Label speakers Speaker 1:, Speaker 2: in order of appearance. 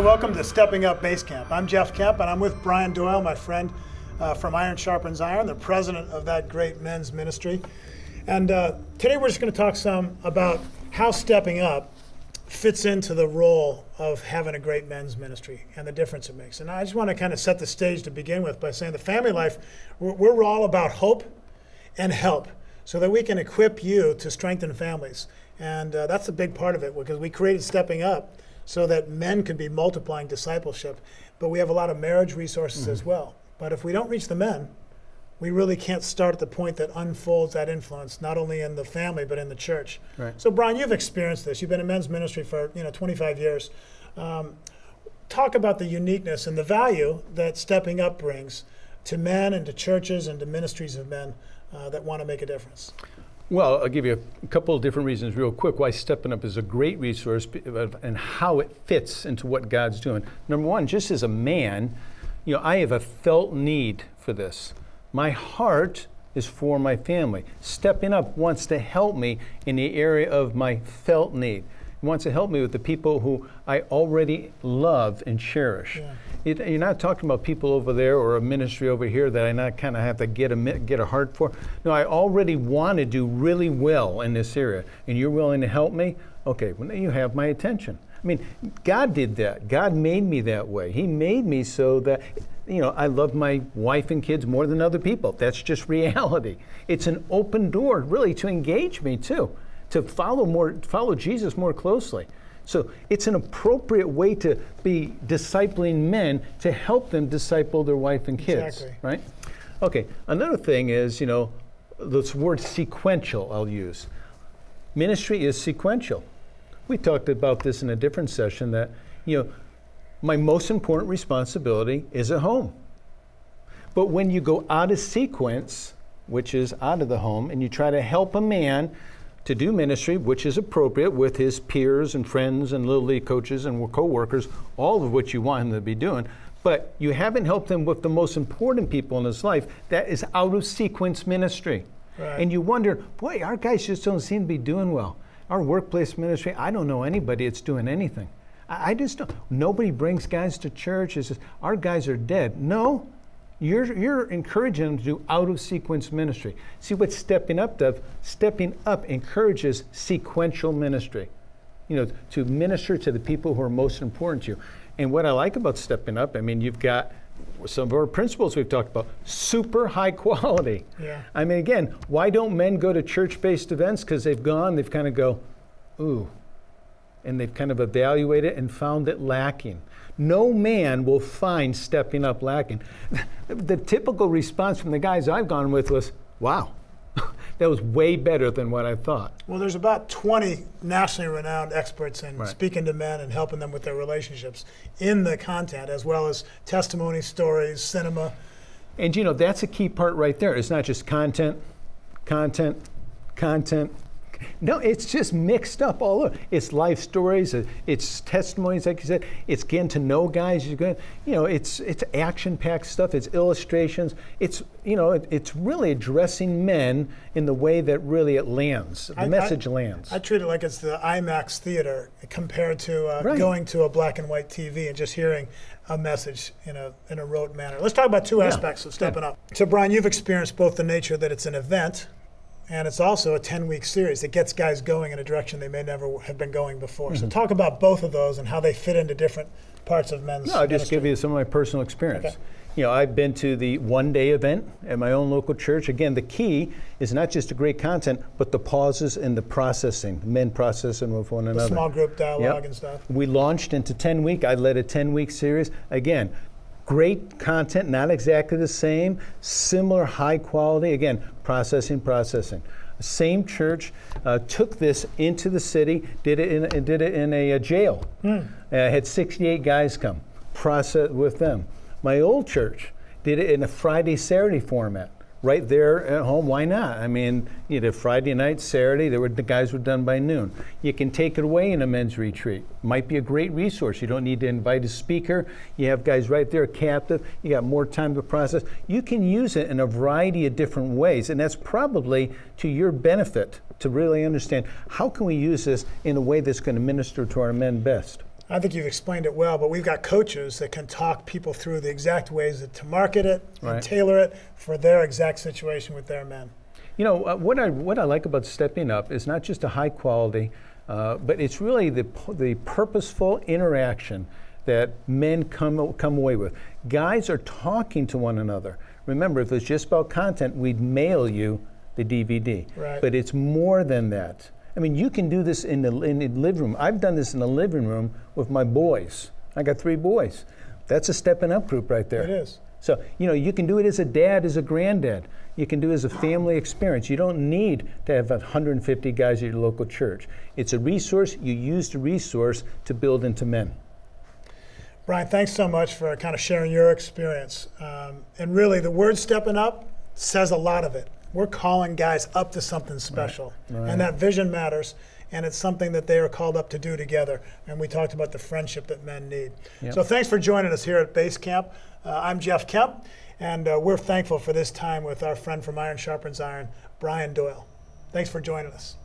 Speaker 1: welcome to Stepping Up Base Camp. I'm Jeff Kemp, and I'm with Brian Doyle, my friend from Iron Sharpens Iron, the president of that great men's ministry. And today we're just going to talk some about how stepping up fits into the role of having a great men's ministry and the difference it makes. And I just want to kind of set the stage to begin with by saying the family life, we're all about hope and help so that we can equip you to strengthen families. And that's a big part of it, because we created Stepping Up so that men could be multiplying discipleship. But we have a lot of marriage resources as well. But if we don't reach the men, we really can't start at the point that unfolds that influence, not only in the family, but in the church.
Speaker 2: Right.
Speaker 1: So Brian, you've experienced this. You've been in men's ministry for 25 years. Talk about the uniqueness and the value that Stepping Up brings to men and to churches and to ministries of men that want to make a difference.
Speaker 2: Well, I'll give you a couple of different reasons real quick why Stepping Up is a great resource and how it fits into what God's doing. Number one, just as a man, I have a felt need for this. My heart is for my family. Stepping Up wants to help me in the area of my felt need. It wants to help me with the people who I already love and cherish. Yeah. You're not talking about people over there or a ministry over here that I not kind of have to get a heart for. No, I already want to do really well in this area, and you're willing to help me? Okay, well, now you have my attention. I mean, God did that. God made me that way. He made me so that, I love my wife and kids more than other people. That's just reality. It's an open door, really, to engage me too, to follow Jesus more closely. So it's an appropriate way to be discipling men to help them disciple their wife and kids,
Speaker 1: exactly.
Speaker 2: Right? Okay, another thing is, this word sequential I'll use. Ministry is sequential. We talked about this in a different session that, my most important responsibility is at home. But when you go out of sequence, which is out of the home, and you try to help a man to do ministry, which is appropriate with his peers and friends and little league coaches and co-workers, all of which you want him to be doing, but you haven't helped him with the most important people in his life, that is out of sequence ministry.
Speaker 1: Right.
Speaker 2: And you wonder, boy, our guys just don't seem to be doing well. Our workplace ministry, I don't know anybody that's doing anything. I just don't. Nobody brings guys to church. It's just, our guys are dead. No, you're encouraging them to do out of sequence ministry. See what Stepping Up does? Stepping Up encourages sequential ministry. To minister to the people who are most important to you. And what I like about Stepping Up, you've got some of our principles we've talked about, super high quality.
Speaker 1: Yeah.
Speaker 2: Again, why don't men go to church-based events? Because they've kind of go, ooh, and they've kind of evaluated and found it lacking. No man will find Stepping Up lacking. The typical response from the guys I've gone with was, wow, that was way better than what I thought.
Speaker 1: Well, there's about 20 nationally renowned experts in
Speaker 2: Right.
Speaker 1: speaking to men and helping them with their relationships in the content, as well as testimony, stories, cinema.
Speaker 2: And that's a key part right there. It's not just content. No, it's just mixed up all over. It's life stories, it's testimonies, like you said. It's getting to know guys. It's action-packed stuff. It's illustrations. It's really addressing men in the way that really it lands. The message lands.
Speaker 1: I treat it like it's the IMAX theater compared to
Speaker 2: Right.
Speaker 1: going to a black and white TV and just hearing a message in a rote manner. Let's talk about two aspects of Stepping Up. So Brian, you've experienced both the nature that it's an event, and it's also a 10-week series that gets guys going in a direction they may never have been going before. Mm-hmm. So talk about both of those and how they fit into different parts of men's
Speaker 2: No, I'll just
Speaker 1: ministry.
Speaker 2: give you some of my personal experience.
Speaker 1: Okay.
Speaker 2: I've been to the one-day event at my own local church. Again, the key is not just the great content, but the pauses and the processing, men processing with one another.
Speaker 1: The small group dialogue
Speaker 2: Yep.
Speaker 1: and stuff.
Speaker 2: We launched into 10-week. I led a 10-week series. Again, great content, not exactly the same, similar high quality. Again, processing. Same church took this into the city, did it in a jail. Had 68 guys come, process with them. My old church did it in a Friday, Saturday format. right there at home. Why not? I mean, either Friday night, Saturday, the guys were done by noon. You can take it away in a men's retreat. Might be a great resource. You don't need to invite a speaker. You have guys right there captive. You got more time to process. You can use it in a variety of different ways, and that's probably to your benefit to really understand how can we use this in a way that's going to minister to our men best.
Speaker 1: I think you've explained it well, but we've got coaches that can talk people through the exact ways to market it and tailor it for their exact situation with their men.
Speaker 2: You know, what I like about Stepping Up is not just a high quality, but it's really the purposeful interaction that men come away with. Guys are talking to one another. Remember, if it was just about content, we'd mail you the DVD.
Speaker 1: Right.
Speaker 2: But it's more than that. I mean, you can do this in the living room. I've done this in the living room with my boys. I got 3 boys. That's a Stepping Up group right there.
Speaker 1: It is.
Speaker 2: So, you know, you can do it as a dad, as a granddad. You can do it as a family experience. You don't need to have 150 guys at your local church. It's a resource. You use the resource to build into men.
Speaker 1: Brian, thanks so much for kind of sharing your experience. And really, the word Stepping Up says a lot of it. We're calling guys up to something special.
Speaker 2: Right.
Speaker 1: And that vision matters. And it's something that they are called up to do together. And we talked about the friendship that men need.
Speaker 2: Yep.
Speaker 1: So thanks for joining us here at Base Camp. I'm Jeff Kemp, and we're thankful for this time with our friend from Iron Sharpens Iron, Brian Doyle. Thanks for joining us.